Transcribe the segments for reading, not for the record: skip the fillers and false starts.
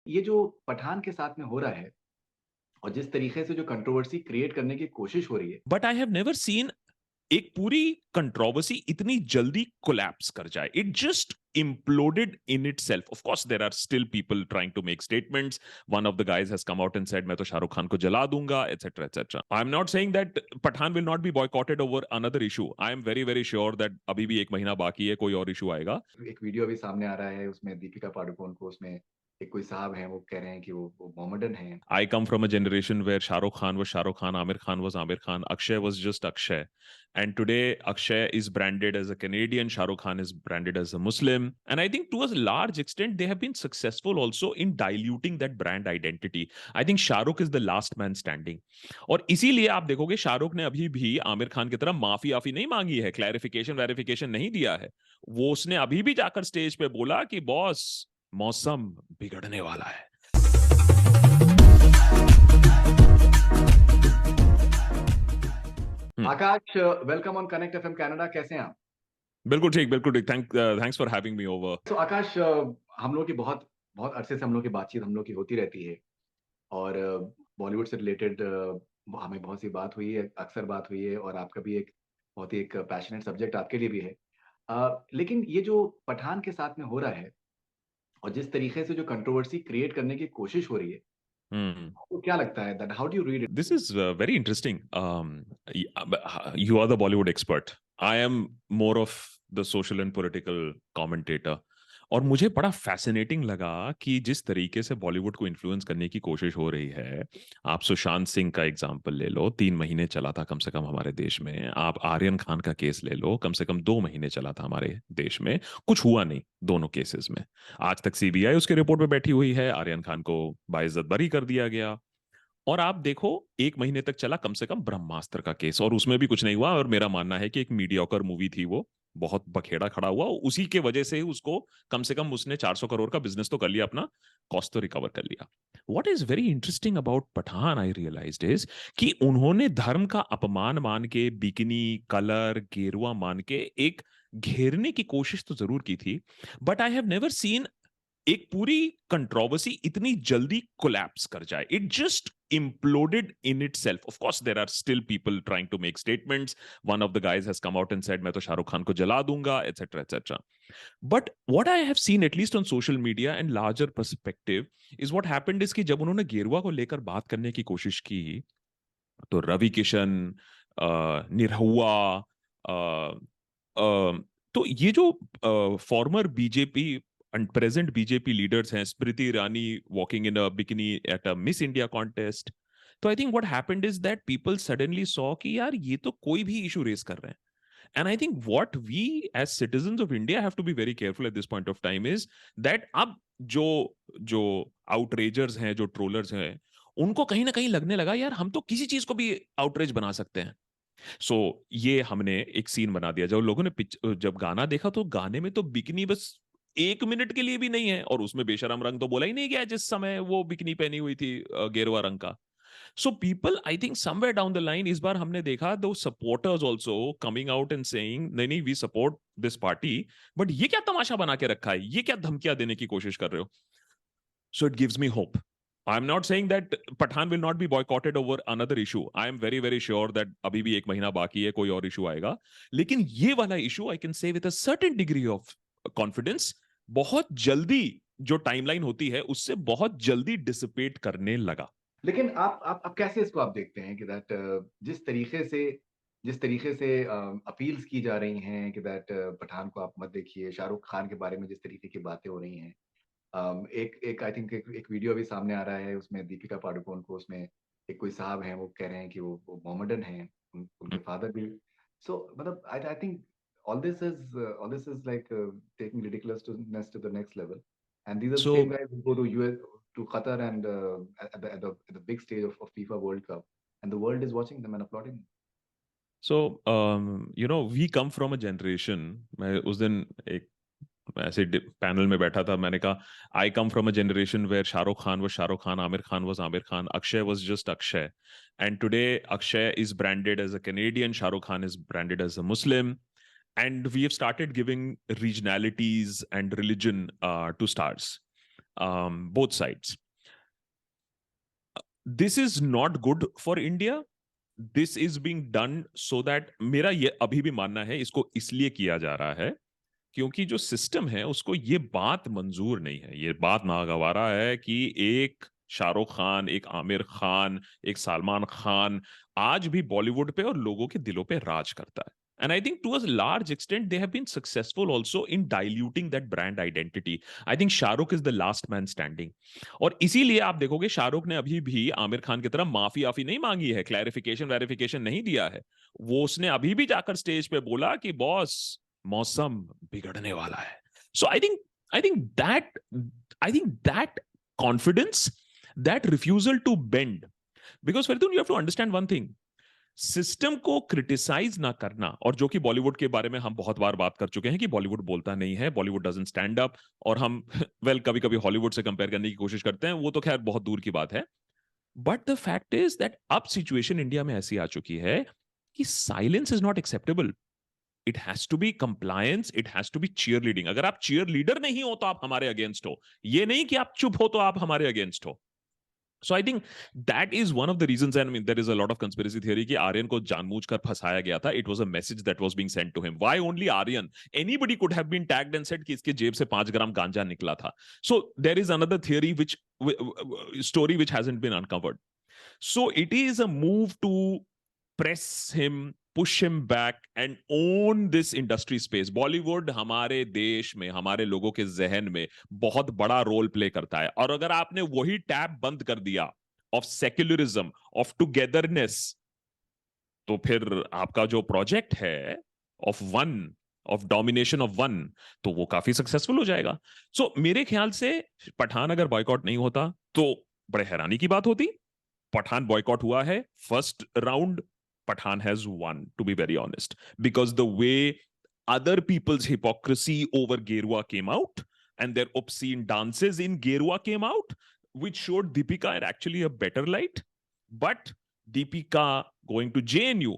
ये जो पठान के साथ में हो रहा है और जिस तरीके से जो कंट्रोवर्सी क्रिएट करने की कोशिश हो रही है। But I have never seen एक पूरी कंट्रोवर्सी इतनी जल्दी कोलैप्स कर जाए. It just imploded in itself. Of course there are still people trying to make statements. One of the guys has come out and said मैं तो शाहरुख खान को जला दूंगा, etc etc. I'm not saying that Pathan will not be boycotted over another issue. I am very very sure that अभी भी एक महीना बाकी है, कोई और इशू आएगा. एक वीडियो अभी सामने आ रहा है, उसमें दीपिका पादुकोण को उसमें एक कोई साहब हैं, वो कह रहे हैं कि वो मोहम्मदन हैं। I come from a generation where Shah Rukh Khan was Shah Rukh Khan, Amir Khan was Amir Khan, Akshay was just Akshay. And today, Akshay is branded as a Canadian, Shah Rukh Khan is branded as a Muslim. And I think to a large extent, they have been successful also in diluting that brand identity. I think Shah Rukh is the last man standing. और इसीलिए आप देखोगे शाहरुख ने अभी भी आमिर खान की तरह माफी आफी नहीं मांगी है, क्लैरिफिकेशन वेरिफिकेशन नहीं दिया है. वो उसने अभी भी जाकर स्टेज पे बोला कि बॉस मौसम बिगड़ने वाला है. Akash, welcome on connect FM Canada, कैसे हैं आप? बिल्कुल ठीक, बिल्कुल ठीक. Thanks for having me over. तो आकाश, हम लोग की बहुत बहुत अरसे से हम लोग की बातचीत हम लोग की होती रहती है और बॉलीवुड से रिलेटेड हमें बहुत सी बात हुई है, अक्सर बात हुई है और आपका भी एक बहुत ही एक पैशनेट सब्जेक्ट आपके लिए भी है। लेकिन ये जो पठान के साथ में हो रहा है और जिस तरीके से जो कंट्रोवर्सी क्रिएट करने की कोशिश हो रही है, Hmm. आपको क्या लगता है that how do you read it? This is very interesting. You are the Bollywood expert. I am more of the social and political commentator. और मुझे बड़ा फैसिनेटिंग लगा कि जिस तरीके से बॉलीवुड को इन्फ्लुएंस करने की कोशिश हो रही है. आप सुशांत सिंह का एग्जाम्पल ले लो, 3 महीने चला था कम से कम हमारे देश में. आप आर्यन खान का केस ले लो, कम से कम 2 महीने चला था हमारे देश में. कुछ हुआ नहीं दोनों केसेस में. आज तक सीबीआई उसके रिपोर्ट पे बैठी हुई है. आर्यन खान को बाइज्जत बरी कर दिया गया. और आप देखो 1 महीने तक चला कम से कम ब्रह्मास्त्र का केस, और उसमें भी कुछ नहीं हुआ. और मेरा मानना है कि एक मीडियोकर मूवी थी वो, बहुत बखेड़ा खड़ा हुआ. उसी के वजह से ही उसको कम से कम उसने 400 करोड़ का बिजनेस तो कर लिया, अपना कॉस्ट तो रिकवर कर लिया. What is very interesting about Pathaan I realized is कि उन्होंने धर्म का अपमान मान के, बिकनी कलर गेरुआ मान के एक घेरने की कोशिश तो जरूर की थी. But I have never seen एक पूरी कंट्रोवर्सी इतनी जल्दी कोलैप्स कर जाए. It just imploded in itself. Of course there are still people trying to make statements. One of the guys has come out and said मैं तो शाहरुख खान को जला दूंगा, etc etc. But what I have seen at least on social media and larger perspective is what happened is कि जब उन्होंने गेरुआ को लेकर बात करने की कोशिश की, तो रवि किशन, निरहुआ, तो ये जो farmer BJP and present BJP leaders हैं, Smriti Irani walking in a bikini at a Miss India contest. तो I think what happened is that people suddenly saw कि यार ये तो कोई भी issue raise कर रहे हैं. And I think what we as citizens of India have to be very careful at this point of time is that अब जो जो outragers हैं, जो trollers हैं, उनको कहीं ना कहीं लगने लगा यार हम तो किसी चीज को भी outrage बना सकते हैं. सो ये हमने एक सीन बना दिया. जब लोगों ने जब गाना देखा तो गाने में तो बिकनी बस 1 मिनट के लिए भी नहीं है, और उसमें बेशरम रंग तो बोला ही नहीं गया जिस समय वो बिकनी पहनी हुई थी गेरुआ रंग का. So people I think somewhere down the line इस बार हमने देखा दो supporters also coming out and saying नहीं नहीं we support this party, but ये क्या तमाशा बना के रखा है, ये क्या धमकियां देने की कोशिश कर रहे हो. So it gives me hope. I'm not saying that Pathan will not be boycotted over another issue. I am very very sure that अभी भी एक महीना बाकी है, कोई और इशू आएगा. लेकिन ये वाला issue I can say with a certain degree of confidence बहुत जल्दी जो टाइमलाइन होती है उससे बहुत जल्दी डिसिपेट करने लगा. लेकिन आप कैसे इसको आप देखते हैं कि दैट जिस तरीके से अपील्स की जा रही हैं कि दैट पठान को आप मत देखिए, शाहरुख खान के बारे में जिस तरीके की बातें हो रही हैं। एक एक आई थिंक एक वीडियो अभी सामने आ रहा है, उसमें दीपिका पादुकोण को उसमें एक कोई साहब हैं, वो कह रहे हैं कि वो मोहम्मदन हैं, उनके फादर भी। सो मतलब I think all this is like taking ridiculousness to the next level, and these are the same So guys who go to US, to Qatar and at the big stage of FIFA World Cup, and the world is watching them and applauding them. so you know we come from a generation. मैं उस दिन एक ऐसे panel में बैठा था, मैंने कहा I come from a generation where Shahrukh Khan was Shahrukh Khan, Aamir Khan was Aamir Khan, Akshay was just Akshay. And today Akshay is branded as a Canadian, Shahrukh Khan is branded as a Muslim, and we have started giving regionalities and religion to stars. both sides. This is not good for India. This is being done so that, मेरा ये अभी भी मानना है, इसको इसलिए किया जा रहा है क्योंकि जो सिस्टम है उसको ये बात मंजूर नहीं है, ये बात नागवारा है कि एक शाहरुख खान, एक आमिर खान, एक सलमान खान आज भी बॉलीवुड पे और लोगों के दिलों पे राज करता है. And I think to a large extent, they have been successful also in diluting that brand identity. I think Shahrukh is the last man standing. और इसीलिए आप देखोगे शाहरुख ने अभी भी आमिर खान की तरह माफी आफी नहीं मांगी है, क्लैरिफिकेशन वेरिफिकेशन नहीं दिया है. वो उसने अभी भी जाकर स्टेज पे बोला कि बॉस मौसम बिगड़ने वाला है. So I think that confidence, that refusal to bend, because Faridun, you have to understand one thing. System को क्रिटिसाइज ना करना, और जो कि बॉलीवुड के बारे में हम बहुत बार बात कर चुके हैं कि बॉलीवुड बोलता नहीं है, बॉलीवुड डजंट स्टैंड अप, और हम वेल कभी कभी हॉलीवुड से कंपेयर करने की कोशिश करते हैं, वो तो खैर बहुत दूर की बात है. But the fact is that अब सिचुएशन इंडिया में ऐसी आ चुकी है कि silence is not acceptable. It has to be compliance, it has to be cheerleading. अगर आप चीयर लीडर नहीं हो तो आप हमारे अगेंस्ट हो, ये नहीं कि आप चुप हो तो आप हमारे अगेंस्ट हो. So I think that is one of the reasons, and I mean, there is a lot of conspiracy theory कि आर्यन को जानबूझकर फंसाया गया था. It was a message that was being sent to him. Why only Aryan? Anybody could have been tagged and said कि इसके जेब से 5 ग्राम गांजा निकला था. So there is another theory story which hasn't been uncovered. So it is a move to press him, push him back and own this industry space. Bollywood हमारे देश में, हमारे लोगों के जहन में बहुत बड़ा रोल प्ले करता है, और अगर आपने वही टैब बंद कर दिया ऑफ सेक्युलरिज्म, ऑफ टुगेदरनेस, तो फिर आपका जो प्रोजेक्ट है ऑफ डोमिनेशन ऑफ वन, तो वो काफी सक्सेसफुल हो जाएगा. सो मेरे ख्याल से पठान अगर बॉयकॉट नहीं होता तो बड़े हैरानी की बात होती. पठान बॉयकॉट हुआ है, first round Pathan has won, to be very honest, because the way other people's hypocrisy over Gerua came out and their obscene dances in Gerua came out, which showed Deepika in actually a better light. But Deepika going to JNU,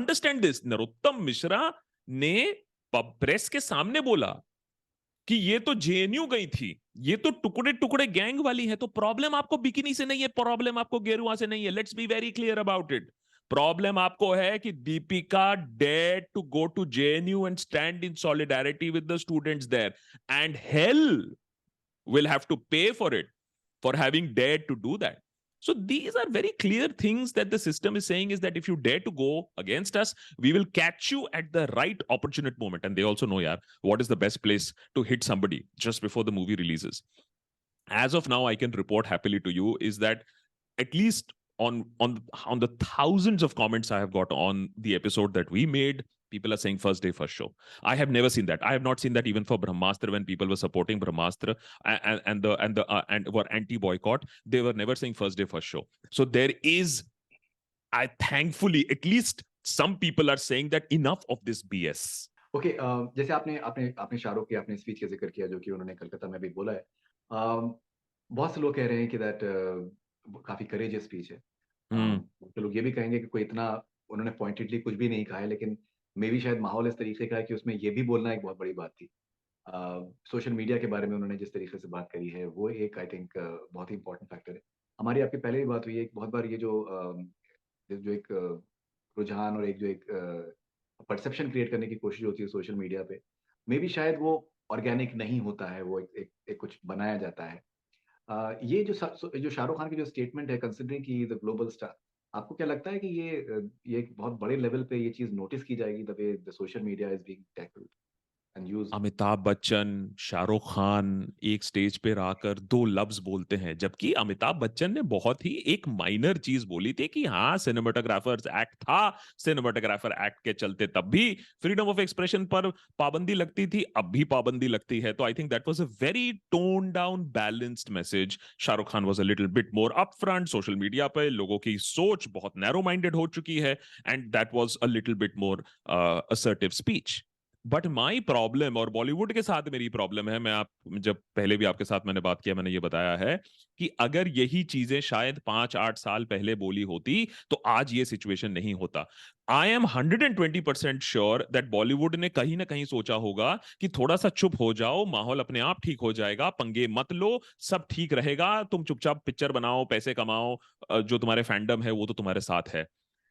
understand this, Narottam Mishra ने press के सामने बोला कि ये तो JNU गई थी, ये तो टुकड़े टुकड़े गैंग वाली है, तो प्रॉब्लम आपको बिकिनी से नहीं है, प्रॉब्लम आपको गेरुआ से नहीं है. Let's be very clear about it. Problem आपको है कि दीपिका डेड to go to JNU and stand in solidarity with the students there, and he'll will have to pay for it for having dared to do that. So these are very clear things that the system is saying, is that if you dare to go against us, we will catch you at the right opportune moment. And they also know, yaar, what is the best place to hit somebody just before the movie releases. As of now, I can report happily to you is that at least on the thousands of comments I have got on the episode that we made, people are saying first day, first show. I have never seen that. I have not seen that even for Brahmastra, when people were supporting Brahmastra and were anti-boycott. They were never saying first day, first show. So there is, thankfully, at least some people are saying that enough of this BS. Okay, जैसे आपने शाहरुख की आपने speech का जिक्र किया जो कि उन्होंने कलकत्ता में भी बोला है. बहुत से लोग कह रहे हैं कि दैट काफी करेजियस स्पीच है. तो लोग ये भी कहेंगे कि कोई इतना उन्होंने पॉइंटेडली कुछ भी नहीं कहा है, लेकिन मे बी शायद माहौल इस तरीके का है कि उसमें ये भी बोलना एक बहुत बड़ी बात थी. सोशल मीडिया के बारे में उन्होंने जिस तरीके से बात करी है वो एक आई थिंक बहुत ही इंपॉर्टेंट फैक्टर है. हमारी आपकी पहले भी बात हुई है, एक बहुत बार ये जो एक रुझान और एक परसेप्शन क्रिएट करने की कोशिश होती है सोशल मीडिया पे, मे बी शायद वो ऑर्गेनिक नहीं होता है, वो एक कुछ बनाया जाता है. ये जो शाहरुख खान की जो स्टेटमेंट है, कंसिडरिंग कि द ग्लोबल स्टार, आपको क्या लगता है कि ये एक बहुत बड़े लेवल पे ये चीज नोटिस की जाएगी, the way the social media is being tackled and used? Amitabh Bachchan, Shahrukh Khan एक स्टेज पे आकर 2 लफ्ज बोलते हैं, जबकि अमिताभ बच्चन ने बहुत ही एक माइनर चीज बोली थी कि हाँ सिनेमाटोग्राफर्स एक्ट था, सिनेमाटोग्राफर एक्ट के चलते तब भी फ्रीडम ऑफ एक्सप्रेशन पर पाबंदी लगती थी, अब भी पाबंदी लगती है. तो I think that was a very tone down balanced message. Shahrukh Khan was a little bit more upfront. Social media पे लोगों की सोच बहुत नैरो माइंडेड हो चुकी है, and that was a little bit more assertive speech. But my problem, और बॉलीवुड के साथ मेरी प्रॉब्लम है, मैं आप जब पहले भी आपके साथ मैंने बात किया, मैंने ये बताया है कि अगर यही चीजें शायद 5-8 साल पहले बोली होती तो आज ये सिचुएशन नहीं होता। I am 120% sure that Bollywood ने कहीं ना कहीं सोचा होगा कि थोड़ा सा चुप हो जाओ, माहौल अपने आप ठीक हो जाएगा, पंगे मत लो, सब ठीक रहेगा, तुम चुपचाप पिक्चर बनाओ, पैसे कमाओ, जो तुम्हारे फैंडम है वो तो तुम्हारे साथ है।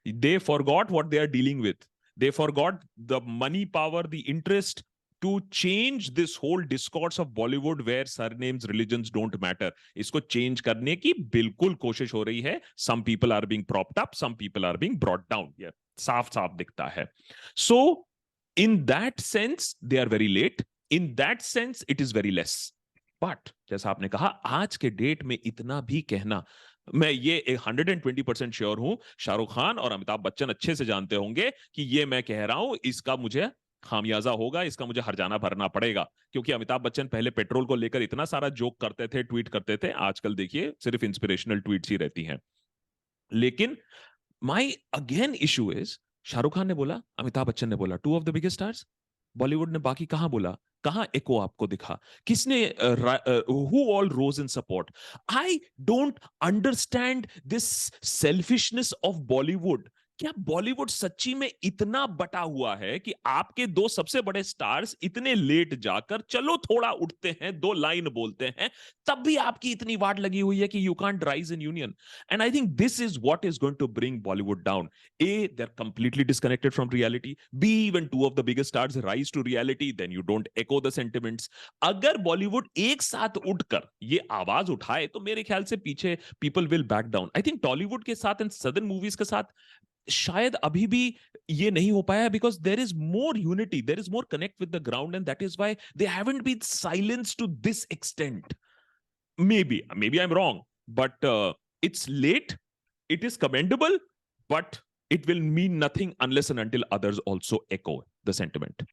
They forgot what they are dealing with. They forgot the money power, the interest to change this whole discourse of Bollywood where surnames, religions don't matter. इसको change करने की बिल्कुल कोशिश हो रही है. Some people are being propped up, some people are being brought down. Yeah, साफ साफ दिखता है. So, in that sense, they are very late. In that sense, it is very less. But जैसा आपने कहा, आज के डेट में इतना भी कहना, मैं ये 120% श्योर हूं, शाहरुख खान और अमिताभ बच्चन अच्छे से जानते होंगे कि ये मैं कह रहा हूं, इसका मुझे खामियाजा होगा, इसका मुझे हर्जाना भरना पड़ेगा। क्योंकि अमिताभ बच्चन पहले पेट्रोल को लेकर इतना सारा जोक करते थे, ट्वीट करते थे, आजकल देखिए सिर्फ इंस्पिरेशनल ट्वीट्स ही रहती हैं। लेकिन my again issue is, Shahrukh Khan ने बोला, अमिताभ बच्चन ने बोला, two of the biggest stars. Bollywood ने बाकी कहां बोला, कहां एको आपको दिखा, किसने who all rose in support? I don't understand this selfishness of Bollywood. क्या बॉलीवुड सच्ची में इतना बटा हुआ है कि आपके दो सबसे बड़े स्टार्स इतने लेट जाकर चलो थोड़ा उठते हैं, दो लाइन बोलते हैं, तब भी आपकी इतनी वाट लगी हुई है कि you can't rise in union? And I think this is what is going to bring Bollywood down. A, they're completely disconnected from reality. B, when two of the biggest stars rise to reality, then you don't echo the sentiments. अगर बॉलीवुड एक साथ उठकर ये आवाज उठाए तो मेरे ख्याल से पीछे people will back down. I think Tollywood के साथ एंड सदर्न मूवीज के साथ शायद अभी भी ये नहीं हो पाया, because there is more unity, there is more connect with the ground, and that is why they haven't been silenced to this extent. Maybe I'm wrong, but it's late, it is commendable, but it will mean nothing unless and until others also echo the sentiment.